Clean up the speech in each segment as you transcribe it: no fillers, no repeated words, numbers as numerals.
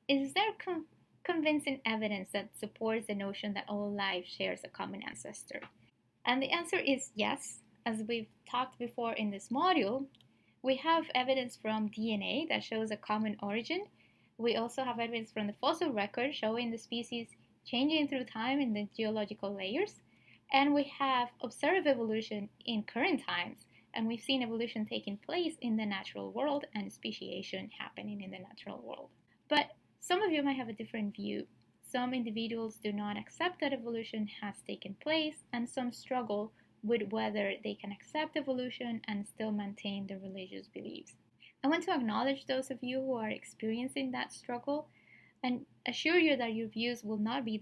Is there convincing evidence that supports the notion that all life shares a common ancestor? And the answer is yes. As we've talked before in this module, we have evidence from DNA that shows a common origin. We also have evidence from the fossil record showing the species changing through time in the geological layers. And we have observed evolution in current times, and we've seen evolution taking place in the natural world and speciation happening in the natural world. But some of you might have a different view. Some individuals do not accept that evolution has taken place, and some struggle with whether they can accept evolution and still maintain their religious beliefs. I want to acknowledge those of you who are experiencing that struggle and assure you that your views will not be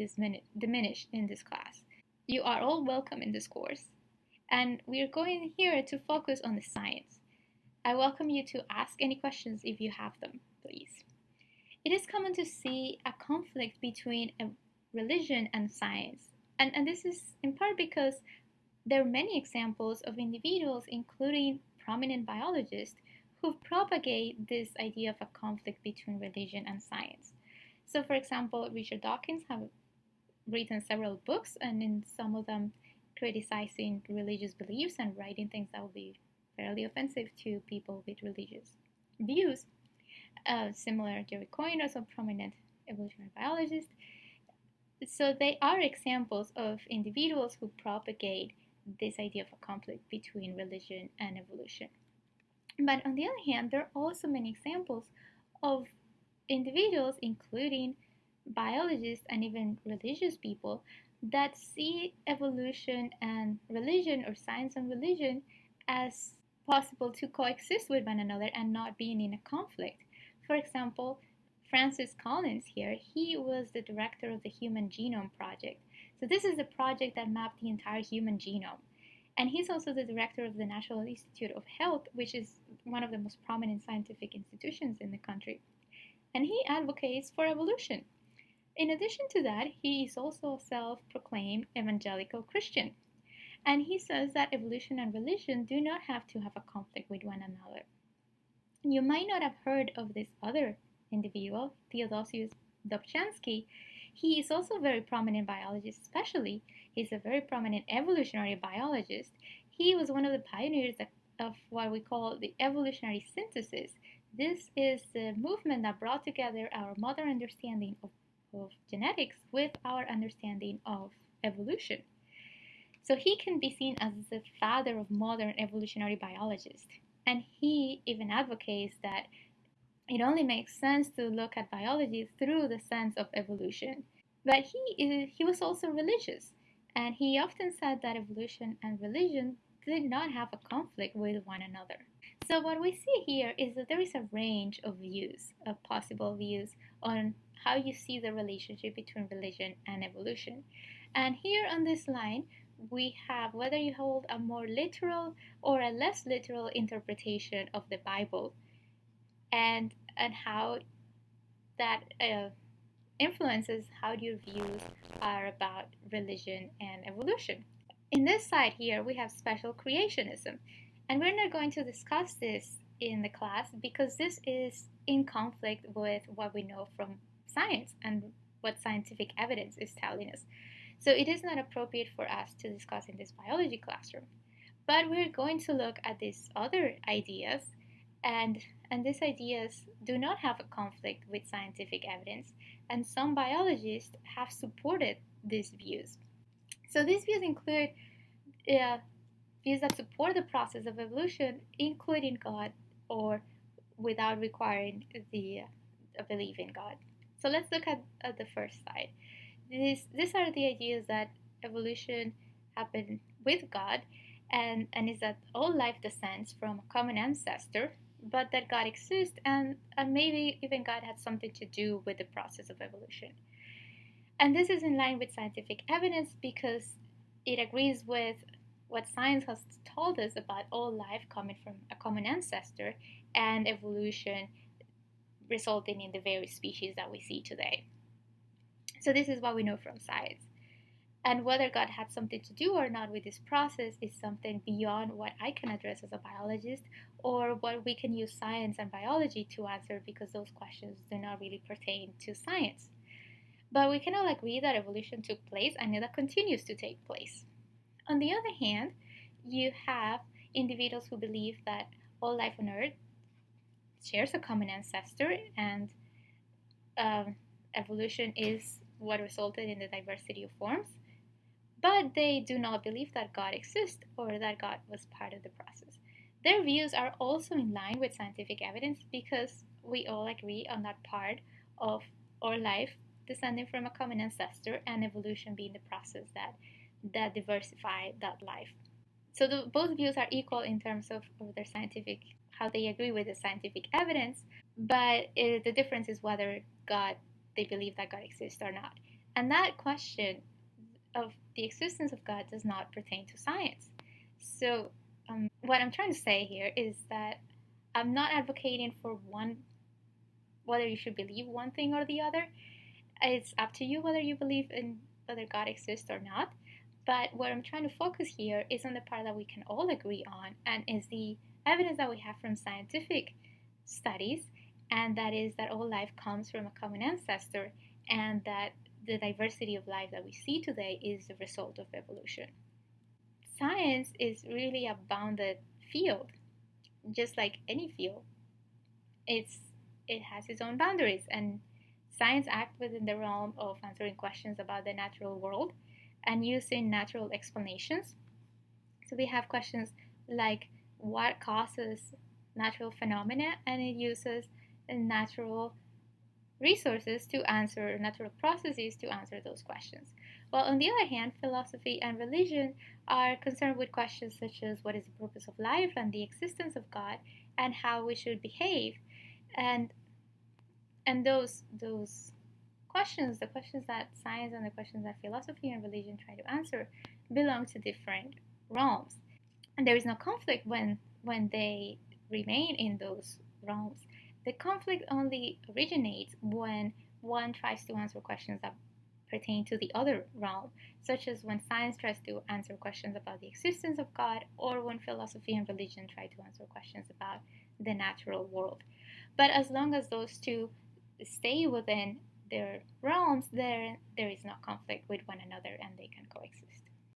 diminished in this class. You are all welcome in this course, and we are going here to focus on the science. I welcome you to ask any questions if you have them, please. It is common to see a conflict between religion and science, and this is in part because there are many examples of individuals, including prominent biologists, who propagate this idea of a conflict between religion and science. So, for example, Richard Dawkins has written several books, and in some of them criticizing religious beliefs and writing things that will be fairly offensive to people with religious views. Similar, Jerry Coyne, also a prominent evolutionary biologist. So they are examples of individuals who propagate this idea of a conflict between religion and evolution. But on the other hand, there are also many examples of individuals, including biologists and even religious people, that see evolution and religion, or science and religion, as possible to coexist with one another and not being in a conflict. For example, Francis Collins here, he was the director of the Human Genome Project. So this is the project that mapped the entire human genome. And he's also the director of the National Institute of Health, which is one of the most prominent scientific institutions in the country. And he advocates for evolution. In addition to that, he is also a self-proclaimed evangelical Christian. And he says that evolution and religion do not have to have a conflict with one another. You might not have heard of this other individual, Theodosius Dobzhansky. He is also a very prominent biologist, especially he's a very prominent evolutionary biologist. He was one of the pioneers of what we call the evolutionary synthesis. This is the movement that brought together our modern understanding of genetics with our understanding of evolution. So he can be seen as the father of modern evolutionary biologists. And he even advocates that it only makes sense to look at biology through the sense of evolution. But he was also religious, and he often said that evolution and religion did not have a conflict with one another. So what we see here is that there is a range of views, of possible views, on how you see the relationship between religion and evolution. And here on this line, we have whether you hold a more literal or a less literal interpretation of the Bible, and how that influences how your views are about religion and evolution. In this side here, we have special creationism, and we're not going to discuss this in the class because this is in conflict with what we know from science and what scientific evidence is telling us. So it is not appropriate for us to discuss in this biology classroom. But we're going to look at these other ideas, and these ideas do not have a conflict with scientific evidence, and some biologists have supported these views. So these views include views that support the process of evolution, including God, or without requiring a belief in God. So let's look at the first side. These are the ideas that evolution happened with God, and is that all life descends from a common ancestor, but that God exists, and maybe even God had something to do with the process of evolution. And this is in line with scientific evidence because it agrees with what science has told us about all life coming from a common ancestor and evolution resulting in the various species that we see today. So this is what we know from science. And whether God had something to do or not with this process is something beyond what I can address as a biologist or what we can use science and biology to answer, because those questions do not really pertain to science. But we can all agree that evolution took place and that continues to take place. On the other hand, you have individuals who believe that all life on Earth shares a common ancestor, and evolution is what resulted in the diversity of forms, but they do not believe that God exists or that God was part of the process. Their views are also in line with scientific evidence, because we all agree on that part of our life descending from a common ancestor, and evolution being the process that diversified that life. So both views are equal in terms of their scientific, how they agree with the scientific evidence, but the difference is whether they believe that God exists or not. And that question of the existence of God does not pertain to science. So what I'm trying to say here is that I'm not advocating for whether you should believe one thing or the other. It's up to you whether you believe in whether God exists or not. But what I'm trying to focus here is on the part that we can all agree on, and is the evidence that we have from scientific studies, and that is that all life comes from a common ancestor, and that the diversity of life that we see today is the result of evolution. Science is really a bounded field, just like any field. It has its own boundaries, and science acts within the realm of answering questions about the natural world and using natural explanations. So we have questions like what causes natural phenomena, and it uses natural resources to answer, natural processes to answer those questions. While on the other hand, philosophy and religion are concerned with questions such as what is the purpose of life and the existence of God and how we should behave. And those questions, the questions that science and the questions that philosophy and religion try to answer, belong to different realms. And there is no conflict when they remain in those realms. The conflict only originates when one tries to answer questions that pertain to the other realm, such as when science tries to answer questions about the existence of God, or when philosophy and religion try to answer questions about the natural world. But as long as those two stay within their realms, there is no conflict with one another, and they can coexist.